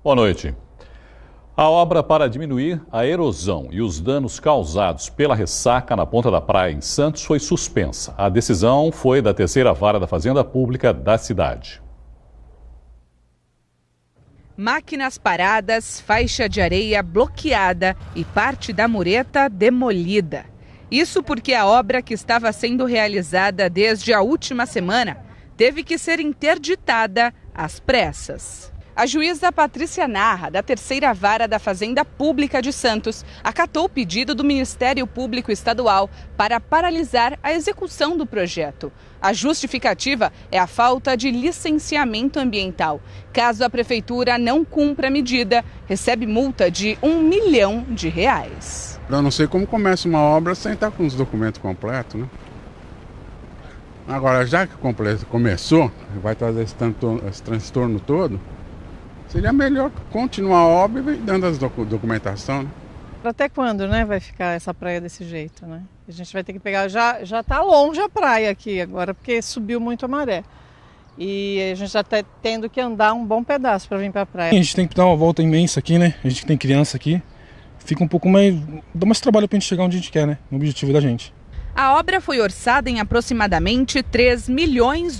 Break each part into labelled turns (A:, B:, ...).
A: Boa noite. A obra para diminuir a erosão e os danos causados pela ressaca na Ponta da Praia, em Santos, foi suspensa. A decisão foi da terceira vara da Fazenda Pública da cidade.
B: Máquinas paradas, faixa de areia bloqueada e parte da mureta demolida. Isso porque a obra, que estava sendo realizada desde a última semana, teve que ser interditada às pressas. A juíza Patrícia Narra, da terceira vara da Fazenda Pública de Santos, acatou o pedido do Ministério Público Estadual para paralisar a execução do projeto. A justificativa é a falta de licenciamento ambiental. Caso a prefeitura não cumpra a medida, recebe multa de R$1 milhão.
C: Eu não sei como começa uma obra sem estar com os documentos completos, né? Agora, já que começou, vai trazer esse transtorno todo, seria melhor continuar a obra e dando as documentação, né?
D: Até quando, né, vai ficar essa praia desse jeito, né? A gente vai ter que pegar, já está longe a praia aqui agora, porque subiu muito a maré. E a gente já está tendo que andar um bom pedaço para vir para a praia.
E: A gente tem que dar uma volta imensa aqui, né? A gente que tem criança aqui, fica um pouco mais, dá mais trabalho para a gente chegar onde a gente quer, né? No objetivo da gente.
B: A obra foi orçada em aproximadamente R$3 milhões.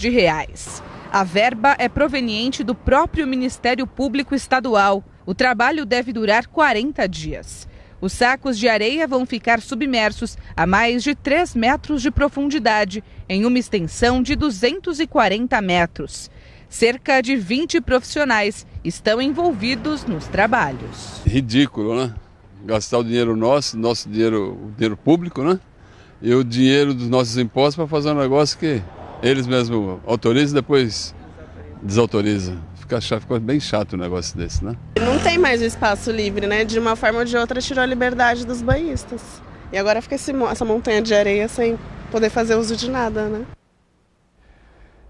B: A verba é proveniente do próprio Ministério Público Estadual. O trabalho deve durar 40 dias. Os sacos de areia vão ficar submersos a mais de 3 metros de profundidade, em uma extensão de 240 metros. Cerca de 20 profissionais estão envolvidos nos trabalhos.
F: Ridículo, né? Gastar o dinheiro nosso dinheiro, o dinheiro público, né? E o dinheiro dos nossos impostos para fazer um negócio que eles mesmos autorizam e depois desautorizam. Fica bem chato um negócio desse, né?
G: Não tem mais o espaço livre, né? De uma forma ou de outra tirou a liberdade dos banhistas. E agora fica essa montanha de areia sem poder fazer uso de nada, né?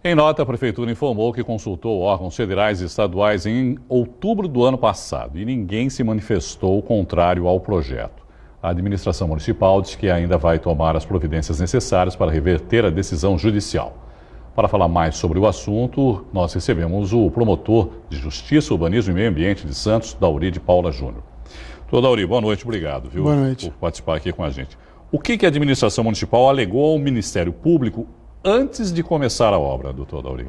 A: Em nota, a Prefeitura informou que consultou órgãos federais e estaduais em outubro do ano passado e ninguém se manifestou contrário ao projeto. A administração municipal diz que ainda vai tomar as providências necessárias para reverter a decisão judicial. Para falar mais sobre o assunto, nós recebemos o promotor de Justiça, Urbanismo e Meio Ambiente de Santos, Dauri de Paula Júnior. Doutor Dauri, boa noite, obrigado, viu,
H: boa noite,
A: por participar aqui com a gente. O que a administração municipal alegou ao Ministério Público antes de começar a obra, doutor Dauri?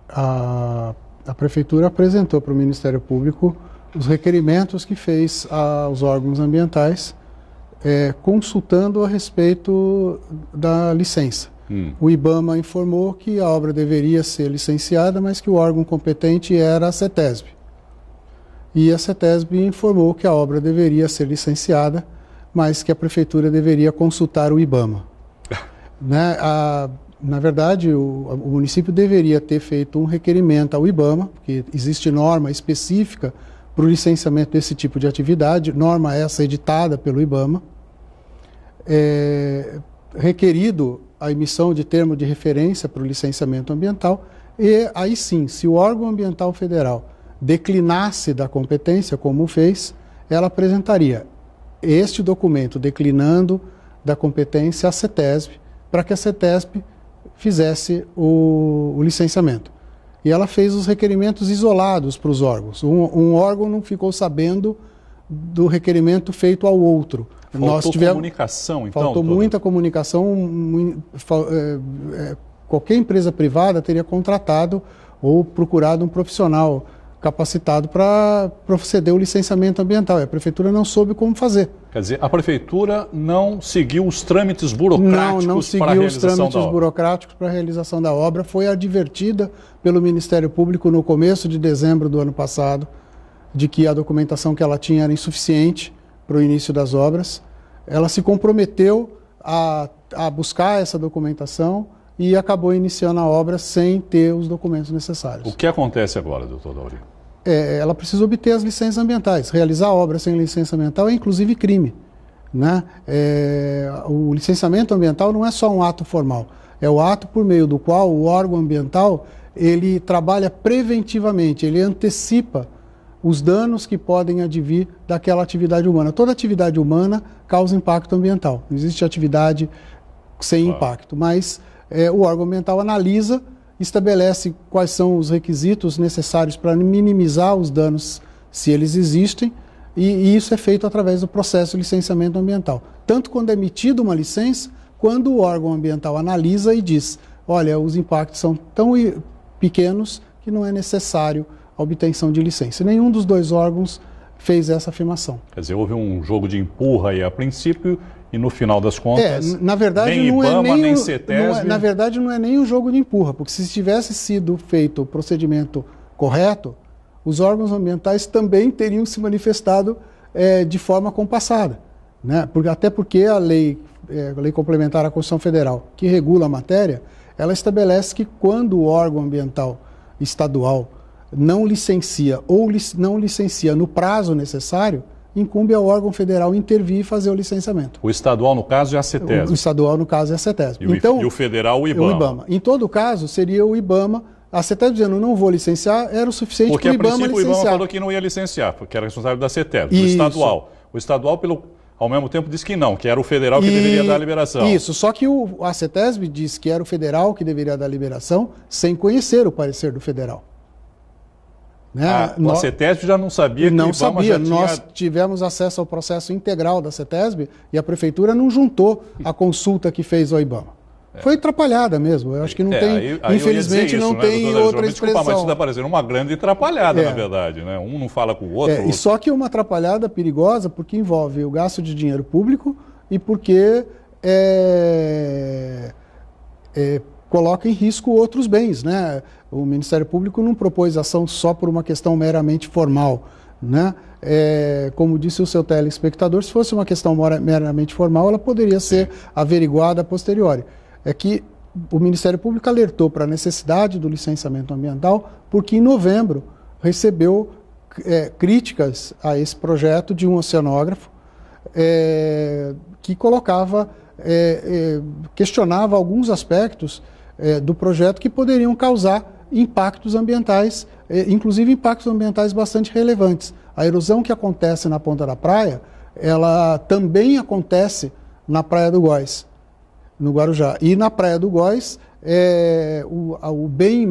H: A Prefeitura apresentou para o Ministério Público os requerimentos que fez aos órgãos ambientais, consultando a respeito da licença. O IBAMA informou que a obra deveria ser licenciada, mas que o órgão competente era a CETESB. E a CETESB informou que a obra deveria ser licenciada, mas que a Prefeitura deveria consultar o IBAMA. Na verdade, o município deveria ter feito um requerimento ao IBAMA, porque existe norma específica para o licenciamento desse tipo de atividade, norma essa editada pelo IBAMA, requerido a emissão de termo de referência para o licenciamento ambiental, e aí sim, se o órgão ambiental federal declinasse da competência, como fez, ela apresentaria este documento declinando da competência à CETESB, para que a CETESB fizesse o licenciamento. E ela fez os requerimentos isolados para os órgãos. Um órgão não ficou sabendo do requerimento feito ao outro.
A: Faltou comunicação, então?
H: Faltou muita comunicação. Qualquer empresa privada teria contratado ou procurado um profissional capacitado para proceder ao licenciamento ambiental. E a Prefeitura não soube como fazer.
A: Quer dizer, a Prefeitura não seguiu os trâmites burocráticos
H: não seguiu
A: para a realização
H: os trâmites
A: da obra.
H: burocráticos para a realização da obra. Foi advertida pelo Ministério Público no começo de dezembro do ano passado de que a documentação que ela tinha era insuficiente para o início das obras. Ela se comprometeu a buscar essa documentação e acabou iniciando a obra sem ter os documentos necessários.
A: O que acontece agora, doutor Dauri?
H: Ela precisa obter as licenças ambientais. Realizar a obra sem licença ambiental é inclusive crime, né? O licenciamento ambiental não é só um ato formal, é o ato por meio do qual o órgão ambiental ele trabalha preventivamente, ele antecipa os danos que podem advir daquela atividade humana. Toda atividade humana causa impacto ambiental. Não existe atividade sem impacto, mas o órgão ambiental analisa, estabelece quais são os requisitos necessários para minimizar os danos se eles existem, e isso é feito através do processo de licenciamento ambiental. Tanto quando é emitida uma licença, quando o órgão ambiental analisa e diz, olha, os impactos são tão pequenos que não é necessário a obtenção de licença. Nenhum dos dois órgãos fez essa afirmação.
A: Quer dizer, houve um jogo de empurra aí a princípio e no final das contas,
H: na verdade,
A: nem
H: não
A: IBAMA,
H: é nem
A: nem CETESB...
H: Na verdade, não é nem um jogo de empurra, porque se tivesse sido feito o procedimento correto, os órgãos ambientais também teriam se manifestado de forma compassada, né? Até porque a lei complementar à Constituição Federal, que regula a matéria, ela estabelece que quando o órgão ambiental estadual não licencia ou não licencia no prazo necessário, incumbe ao órgão federal intervir e fazer o licenciamento.
A: O estadual, no caso, é a CETESB.
H: O estadual, no caso, é a CETESB.
A: E o federal, o IBAMA.
H: O IBAMA. Em todo caso, seria o IBAMA. A CETESB dizendo, não vou licenciar, era o suficiente para o IBAMA licenciar.
A: Porque, a princípio, o IBAMA falou que não ia licenciar, porque era responsável da CETESB, do estadual. O estadual, ao mesmo tempo, disse que não, que era o federal que deveria dar a liberação.
H: Isso, só que a CETESB disse que era o federal que deveria dar a liberação, sem conhecer o parecer do federal. Né?
A: A CETESB já não sabia que
H: não
A: o IBAMA
H: sabia.
A: já tinha...
H: Nós tivemos acesso ao processo integral da CETESB e a prefeitura não juntou a consulta que fez ao IBAMA. Foi atrapalhada mesmo. Eu acho que não tem, infelizmente, não tem outra expressão.
A: Desculpa, mas isso está parecendo uma grande atrapalhada, na verdade, né? Um não fala com o outro.
H: E só que uma atrapalhada perigosa porque envolve o gasto de dinheiro público e porque coloca em risco outros bens, né? O Ministério Público não propôs ação só por uma questão meramente formal, né? Como disse o seu telespectador, se fosse uma questão meramente formal, ela poderia ser averiguada a posteriori. É que o Ministério Público alertou para a necessidade do licenciamento ambiental porque em novembro recebeu críticas a esse projeto de um oceanógrafo que colocava, questionava alguns aspectos do projeto que poderiam causar impactos ambientais, inclusive impactos ambientais bastante relevantes. A erosão que acontece na ponta da praia, ela também acontece na Praia do Góis, no Guarujá. E na Praia do Góis, o bem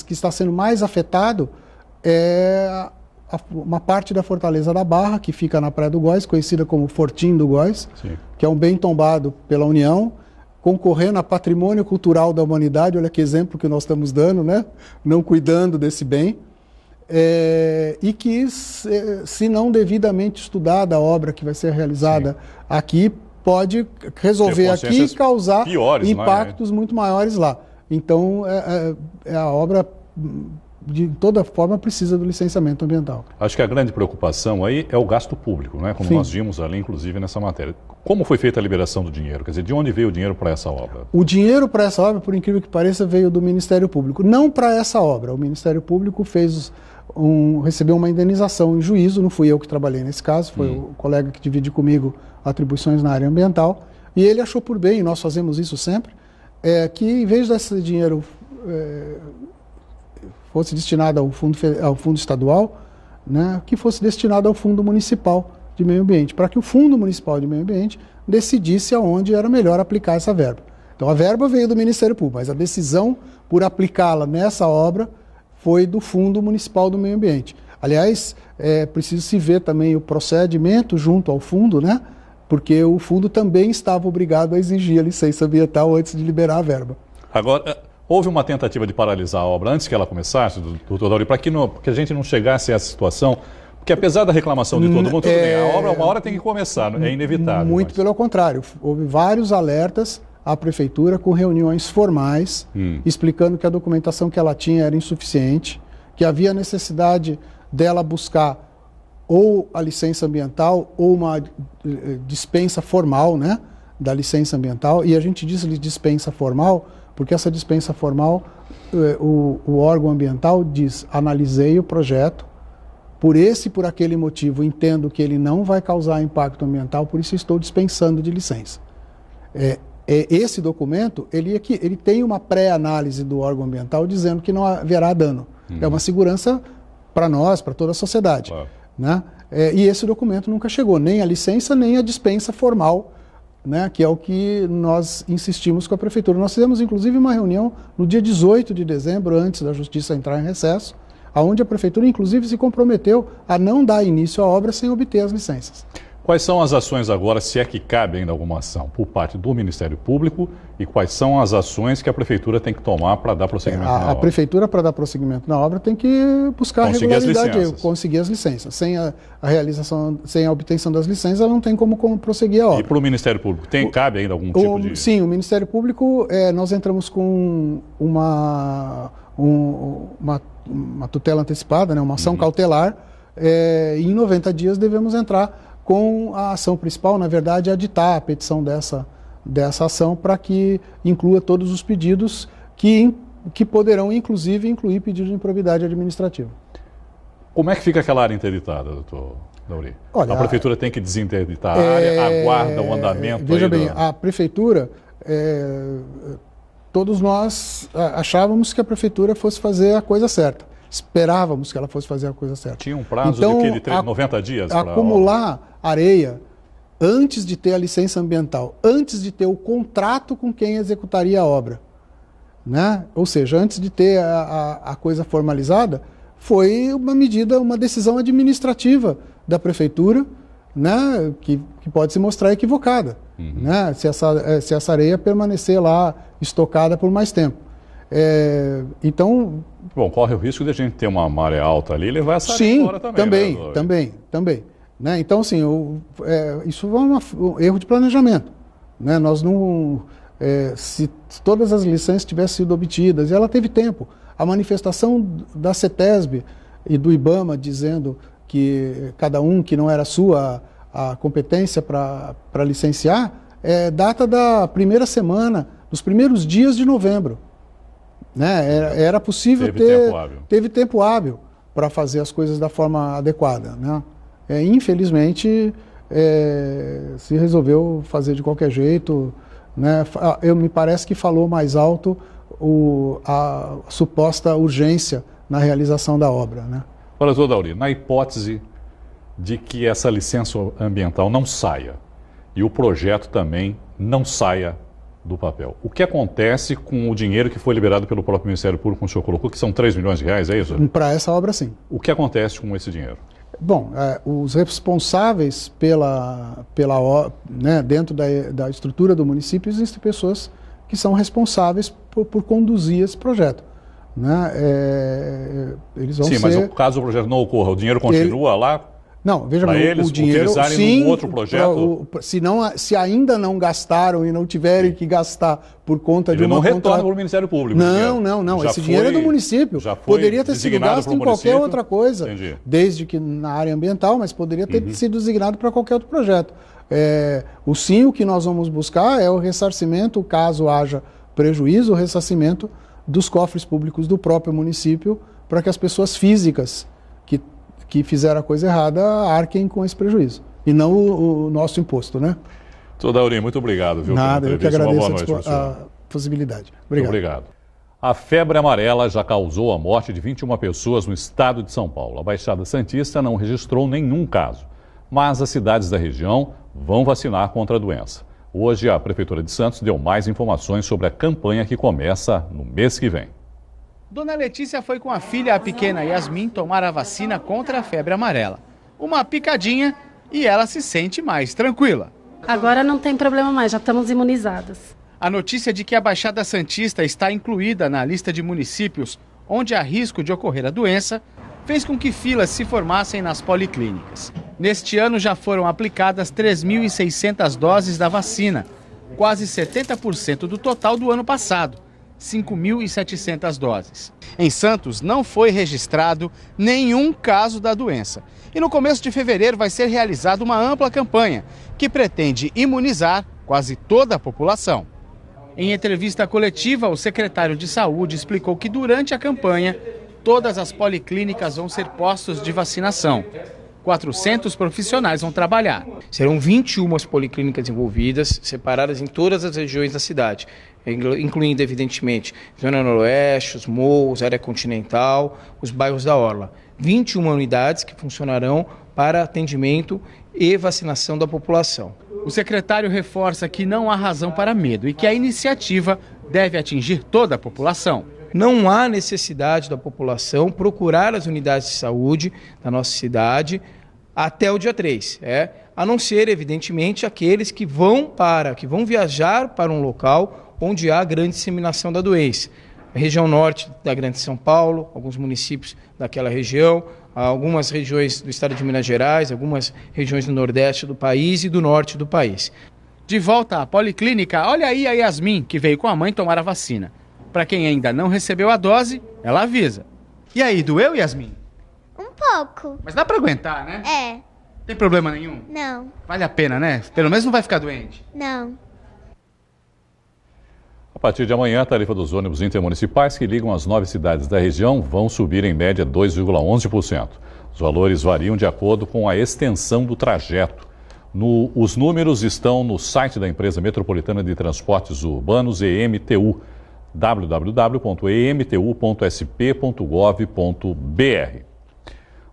H: que está sendo mais afetado é uma parte da Fortaleza da Barra, que fica na Praia do Góis, conhecida como Fortim do Góis, que é um bem tombado pela União, concorrendo a patrimônio cultural da humanidade. Olha que exemplo que nós estamos dando, né? Não cuidando desse bem. E que, se não devidamente estudada a obra que vai ser realizada aqui, pode resolver aqui e causar impactos muito maiores lá. Então, a obra, de toda forma, precisa do licenciamento ambiental.
A: Acho que a grande preocupação aí é o gasto público, né? Como nós vimos ali, inclusive, nessa matéria. Como foi feita a liberação do dinheiro? Quer dizer, de onde veio o dinheiro para essa obra?
H: O dinheiro para essa obra, por incrível que pareça, veio do Ministério Público. Não para essa obra. O Ministério Público recebeu uma indenização em juízo, não fui eu que trabalhei nesse caso, foi o colega que divide comigo atribuições na área ambiental, e ele achou por bem, e nós fazemos isso sempre, que em vez desse dinheiro fosse destinado ao fundo estadual, né, que fosse destinado ao Fundo Municipal de Meio Ambiente, para que o Fundo Municipal de Meio Ambiente decidisse aonde era melhor aplicar essa verba. Então a verba veio do Ministério Público, mas a decisão por aplicá-la nessa obra foi do Fundo Municipal do Meio Ambiente. Aliás, preciso se ver também o procedimento junto ao fundo, né? Porque o fundo também estava obrigado a exigir a licença ambiental antes de liberar a verba.
A: Agora, houve uma tentativa de paralisar a obra antes que ela começasse, doutor Dauri, para que a gente não chegasse a essa situação, porque apesar da reclamação de todo mundo, tudo bem, a obra uma hora tem que começar, é inevitável.
H: Muito pelo contrário, houve vários alertas à prefeitura com reuniões formais, explicando que a documentação que ela tinha era insuficiente, que havia necessidade dela buscar ou a licença ambiental ou uma dispensa formal, né, da licença ambiental. E a gente diz dispensa formal porque essa dispensa formal, o órgão ambiental diz: analisei o projeto, por esse e por aquele motivo entendo que ele não vai causar impacto ambiental, por isso estou dispensando de licença. Esse documento, ele tem uma pré-análise do órgão ambiental dizendo que não haverá dano. É uma segurança para nós, para toda a sociedade.
A: Claro.
H: Né? E esse documento nunca chegou, nem a licença, nem a dispensa formal, né? Que é o que nós insistimos com a prefeitura. Nós fizemos, inclusive, uma reunião no dia 18 de dezembro, antes da Justiça entrar em recesso, onde a Prefeitura, inclusive, se comprometeu a não dar início à obra sem obter as licenças.
A: Quais são as ações agora, se é que cabe ainda alguma ação, por parte do Ministério Público, e quais são as ações que a Prefeitura tem que tomar para dar prosseguimento na obra?
H: A Prefeitura, para dar prosseguimento na obra, tem que buscar a regularidade, conseguir as licenças. Sem a realização, sem a obtenção das licenças, ela não tem como prosseguir a obra.
A: E para o Ministério Público, cabe ainda algum tipo de...
H: Sim, o Ministério Público, nós entramos com uma tutela antecipada, né, uma ação cautelar, e em 90 dias devemos entrar com a ação principal, na verdade, aditar a petição dessa ação para que inclua todos os pedidos que poderão, inclusive, incluir pedido de improbidade administrativa.
A: Como é que fica aquela área interditada, doutor Dauri?
H: Olha,
A: a Prefeitura tem que desinterditar a área, aguarda o andamento...
H: Veja bem, a Prefeitura, todos nós achávamos que a Prefeitura fosse fazer a coisa certa. Esperávamos que ela fosse fazer a coisa certa.
A: Tinha um prazo
H: então,
A: de 90 dias?
H: Acumular areia antes de ter a licença ambiental, antes de ter o contrato com quem executaria a obra, né? Ou seja, antes de ter a coisa formalizada, foi uma decisão administrativa da Prefeitura, né? que pode se mostrar equivocada, né? Se essa areia permanecer lá estocada por mais tempo. Então...
A: Bom, corre o risco de a gente ter uma maré alta ali e levar essa areia embora também.
H: Sim, também. Né? Então, assim, isso é um erro de planejamento. Né? Nós não... se todas as licenças tivessem sido obtidas, e ela teve tempo. A manifestação da CETESB e do IBAMA dizendo que cada um que não era sua a competência para licenciar, data da primeira semana, dos primeiros dias de novembro. Né? Era possível teve tempo hábil para fazer as coisas da forma adequada. Né? Infelizmente, se resolveu fazer de qualquer jeito. Né? Me parece que falou mais alto a suposta urgência na realização da obra. Né?
A: Olha, doutor Dauri, na hipótese de que essa licença ambiental não saia e o projeto também não saia do papel, o que acontece com o dinheiro que foi liberado pelo próprio Ministério Público, como o senhor colocou, que são 3 milhões de reais, é isso?
H: Para essa obra, sim.
A: O que acontece com esse dinheiro?
H: Bom, os responsáveis né, dentro da estrutura do município, existem pessoas que são responsáveis por conduzir esse projeto. Né? Eles vão
A: mas caso o projeto não ocorra, o dinheiro continua lá?
H: Não, veja bem, o dinheiro,
A: sim, num outro projeto?
H: Se ainda não gastaram e não tiverem que gastar por conta de uma...
A: Ele não retorna para o Ministério Público.
H: Não. Esse dinheiro é do município. Poderia ter sido gasto em qualquer outra coisa.
A: Entendi.
H: Desde que na área ambiental, mas poderia ter sido designado para qualquer outro projeto. O que nós vamos buscar é o ressarcimento, caso haja prejuízo, o ressarcimento dos cofres públicos do próprio município, para que as pessoas físicas que fizeram a coisa errada arquem com esse prejuízo, e não o nosso imposto, né?
A: Doutor Dauri, muito obrigado. Viu,
H: Nada, eu que agradeço
A: a
H: possibilidade.
A: Obrigado. Muito obrigado. A febre amarela já causou a morte de 21 pessoas no estado de São Paulo. A Baixada Santista não registrou nenhum caso, mas as cidades da região vão vacinar contra a doença. Hoje, a Prefeitura de Santos deu mais informações sobre a campanha que começa no mês que vem.
I: Dona Letícia foi com a filha, a pequena Yasmin, tomar a vacina contra a febre amarela. Uma picadinha e ela se sente mais tranquila.
J: Agora não tem problema mais, já estamos imunizadas.
I: A notícia de que a Baixada Santista está incluída na lista de municípios onde há risco de ocorrer a doença fez com que filas se formassem nas policlínicas. Neste ano já foram aplicadas 3.600 doses da vacina, quase 70% do total do ano passado. 5.700 doses. Em Santos não foi registrado nenhum caso da doença. E no começo de fevereiro vai ser realizada uma ampla campanha que pretende imunizar quase toda a população. Em entrevista coletiva, o secretário de Saúde explicou que durante a campanha, todas as policlínicas vão ser postos de vacinação. 400 profissionais vão trabalhar.
K: Serão 21 policlínicas envolvidas, separadas em todas as regiões da cidade, incluindo, evidentemente, Zona Noroeste, os morros, área continental, os bairros da Orla. 21 unidades que funcionarão para atendimento e vacinação da população.
I: O secretário reforça que não há razão para medo e que a iniciativa deve atingir toda a população.
K: não há necessidade da população procurar as unidades de saúde da nossa cidade até o dia 3, a não ser, evidentemente, aqueles que vão viajar para um local onde há grande disseminação da doença. A região norte da Grande São Paulo, alguns municípios daquela região, algumas regiões do estado de Minas Gerais, algumas regiões do nordeste do país e do norte do país.
I: De volta à Policlínica, olha aí a Yasmin, que veio com a mãe tomar a vacina. Para quem ainda não recebeu a dose, ela avisa. E aí, doeu, Yasmin?
L: Um pouco.
I: Mas dá para aguentar, né?
L: É.
I: Tem problema nenhum?
L: Não.
I: Vale a pena, né? Pelo menos não vai ficar doente.
L: Não.
A: A partir de amanhã, a tarifa dos ônibus intermunicipais que ligam as 9 cidades da região vão subir em média 2,11%. Os valores variam de acordo com a extensão do trajeto. Os números estão no site da Empresa Metropolitana de Transportes Urbanos, EMTU, www.emtu.sp.gov.br.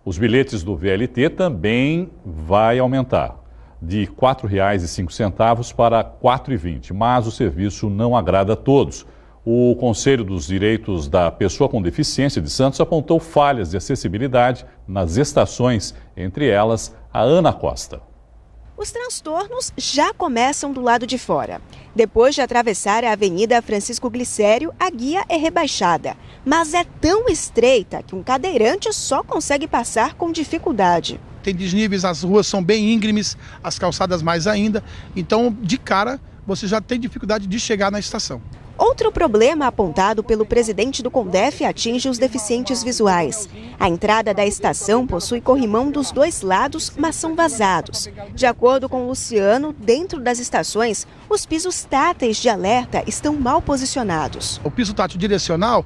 A: Os bilhetes do VLT também vai aumentar, de R$ 4,05 para R$ 4,20, mas o serviço não agrada a todos. O Conselho dos Direitos da Pessoa com Deficiência de Santos apontou falhas de acessibilidade nas estações, entre elas a Ana Costa.
M: Os transtornos já começam do lado de fora. Depois de atravessar a Avenida Francisco Glicério, a guia é rebaixada, mas é tão estreita que um cadeirante só consegue passar com dificuldade.
N: Tem desníveis, as ruas são bem íngremes, as calçadas mais ainda, então de cara você já tem dificuldade de chegar na estação.
M: Outro problema apontado pelo presidente do CONDEF atinge os deficientes visuais. A entrada da estação possui corrimão dos dois lados, mas são vazados. De acordo com Luciano, dentro das estações, os pisos táteis de alerta estão mal posicionados.
N: O piso tátil direcional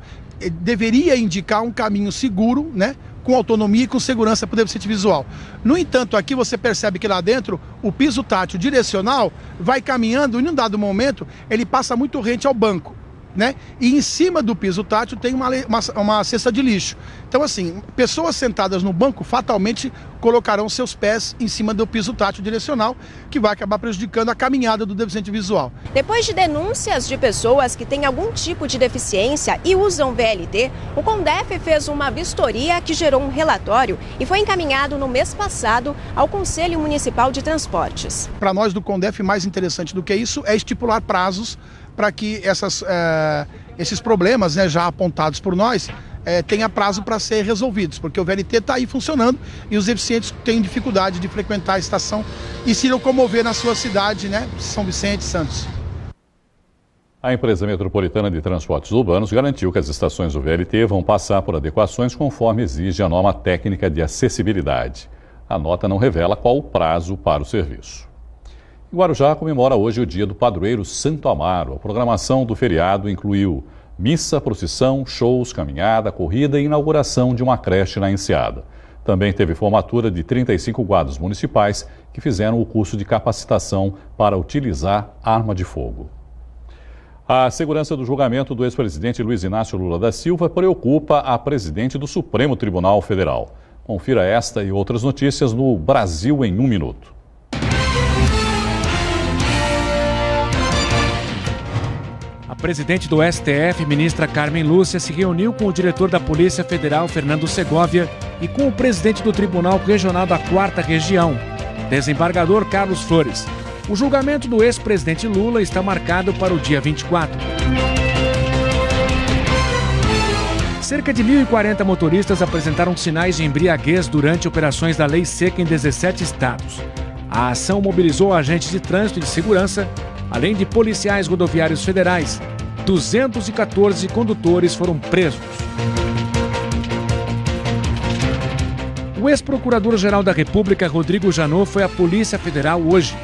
N: deveria indicar um caminho seguro, né? Com autonomia e com segurança para o deficiente visual. No entanto, aqui você percebe que lá dentro o piso tátil direcional vai caminhando e, em um dado momento, ele passa muito rente ao banco, né? E em cima do piso tátil tem uma cesta de lixo. Então, assim, pessoas sentadas no banco fatalmente colocarão seus pés em cima do piso tátil direcional, que vai acabar prejudicando a caminhada do deficiente visual.
M: Depois de denúncias de pessoas que têm algum tipo de deficiência e usam VLT, o CONDEF fez uma vistoria que gerou um relatório e foi encaminhado no mês passado ao Conselho Municipal de Transportes.
N: Para nós do CONDEF, mais interessante do que isso é estipular prazos para que esses problemas, né, já apontados por nós, tenha prazo para ser resolvidos, porque o VLT está aí funcionando e os deficientes têm dificuldade de frequentar a estação e se locomover na sua cidade, né, São Vicente, Santos.
A: A Empresa Metropolitana de Transportes Urbanos garantiu que as estações do VLT vão passar por adequações conforme exige a norma técnica de acessibilidade. A nota não revela qual o prazo para o serviço. Guarujá comemora hoje o dia do padroeiro Santo Amaro. A programação do feriado incluiu missa, procissão, shows, caminhada, corrida e inauguração de uma creche na Enseada. Também teve formatura de 35 guardas municipais que fizeram o curso de capacitação para utilizar arma de fogo. A segurança do julgamento do ex-presidente Luiz Inácio Lula da Silva preocupa a presidente do Supremo Tribunal Federal. Confira esta e outras notícias no Brasil em 1 minuto.
O: A presidente do STF, ministra Carmen Lúcia, se reuniu com o diretor da Polícia Federal, Fernando Segovia, e com o presidente do Tribunal Regional da 4ª Região, desembargador Carlos Flores. O julgamento do ex-presidente Lula está marcado para o dia 24. Cerca de 1.040 motoristas apresentaram sinais de embriaguez durante operações da Lei Seca em 17 estados. A ação mobilizou agentes de trânsito e de segurança, além de policiais rodoviários federais. 214 condutores foram presos. O ex-procurador-geral da República, Rodrigo Janot, foi à Polícia Federal hoje.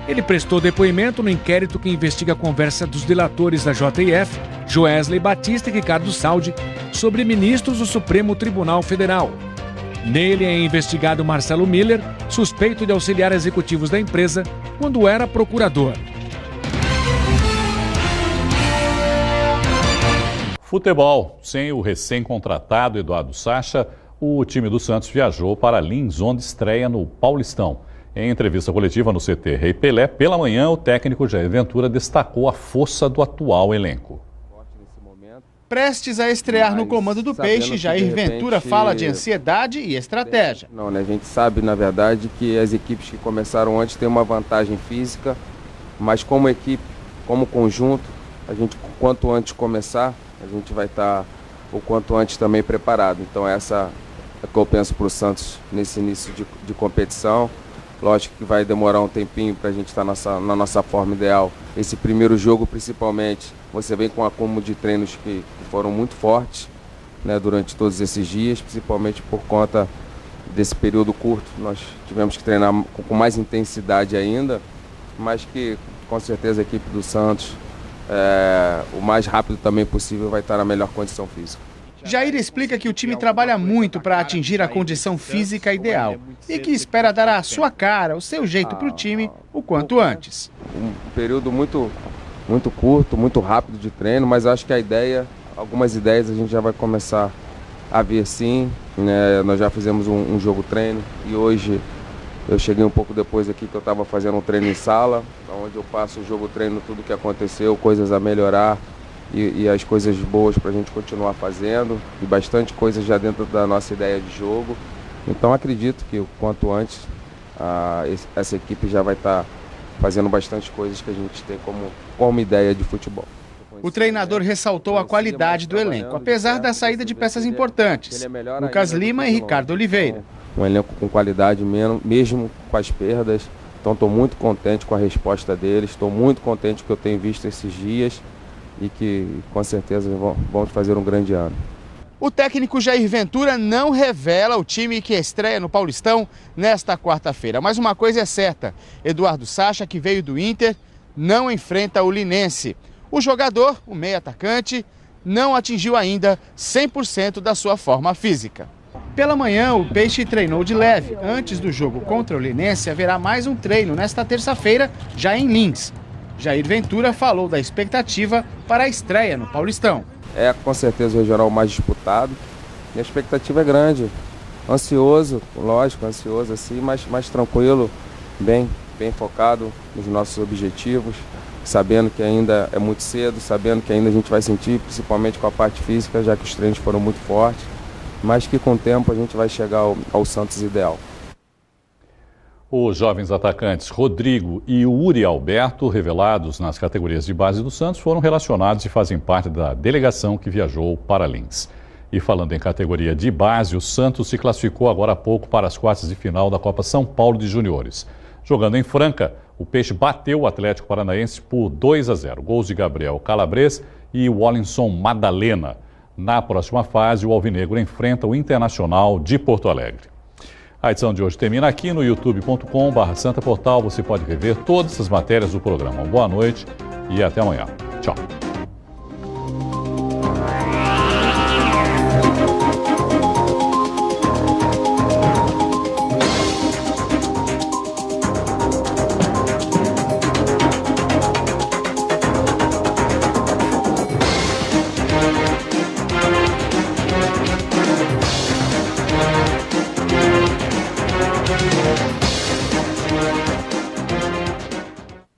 O: Ele prestou depoimento no inquérito que investiga a conversa dos delatores da JF, Joesley Batista e Ricardo Saldi, sobre ministros do Supremo Tribunal Federal. Nele é investigado Marcelo Miller, suspeito de auxiliar executivos da empresa quando era procurador.
A: Futebol. Sem o recém-contratado Eduardo Sacha, o time do Santos viajou para Lins, onde estreia no Paulistão. Em entrevista coletiva no CT Rei Pelé, pela manhã, o técnico Jair Ventura destacou a força do atual elenco.
I: Prestes a estrear no comando do Peixe, Jair Ventura fala de ansiedade e estratégia.
P: Não, né? A gente sabe, na verdade, que as equipes que começaram antes têm uma vantagem física, mas como equipe, como conjunto, a gente, quanto antes começar, a gente vai estar o quanto antes também preparado. Então essa é o que eu penso para o Santos nesse início de competição. Lógico que vai demorar um tempinho para a gente estar na nossa forma ideal. Esse primeiro jogo, principalmente, você vem com um acúmulo de treinos que foram muito fortes, né, durante todos esses dias, principalmente por conta desse período curto. Nós tivemos que treinar com mais intensidade ainda, mas que com certeza a equipe do Santos, o mais rápido também possível, vai estar na melhor condição física.
I: Jair explica que o time trabalha muito para atingir a condição física ideal e que espera dar a sua cara, o seu jeito para o time o quanto antes.
P: Um período muito curto, muito rápido de treino, mas acho que algumas ideias a gente já vai começar a ver sim, né? Nós já fizemos um jogo treino e hoje eu cheguei um pouco depois aqui que eu estava fazendo um treino em sala, onde eu passo o jogo treino, tudo que aconteceu, coisas a melhorar. E as coisas boas para a gente continuar fazendo, e bastante coisa já dentro da nossa ideia de jogo. Então acredito que o quanto antes essa equipe já vai estar fazendo bastante coisas que a gente tem como ideia de futebol.
I: O treinador ressaltou a qualidade do elenco, apesar da saída de peças importantes, Lucas Lima e Ricardo Oliveira.
P: Um elenco com qualidade mesmo com as perdas, então estou muito contente com a resposta deles, estou muito contente com o que eu tenho visto esses dias, e que com certeza vão fazer um grande ano.
I: O técnico Jair Ventura não revela o time que estreia no Paulistão nesta quarta-feira. Mas uma coisa é certa, Eduardo Sacha, que veio do Inter, não enfrenta o Linense. O jogador, o meio atacante, não atingiu ainda 100% da sua forma física. Pela manhã, o Peixe treinou de leve. Antes do jogo contra o Linense, haverá mais um treino nesta terça-feira, já em Lins. Jair Ventura falou da expectativa para a estreia no Paulistão.
P: É com certeza o regional mais disputado e a expectativa é grande. Ansioso, lógico, ansioso assim, mas tranquilo, bem focado nos nossos objetivos, sabendo que ainda é muito cedo, sabendo que ainda a gente vai sentir, principalmente com a parte física, já que os treinos foram muito fortes, mas que com o tempo a gente vai chegar ao Santos ideal.
A: Os jovens atacantes Rodrigo e Uri Alberto, revelados nas categorias de base do Santos, foram relacionados e fazem parte da delegação que viajou para Lins. E falando em categoria de base, o Santos se classificou agora há pouco para as quartas de final da Copa São Paulo de Juniores. Jogando em Franca, o Peixe bateu o Atlético Paranaense por 2-0. Gols de Gabriel Calabres e Wallinson Madalena. Na próxima fase, o Alvinegro enfrenta o Internacional de Porto Alegre. A edição de hoje termina aqui no youtube.com/santaportal. Você pode rever todas as matérias do programa. Boa noite e até amanhã. Tchau.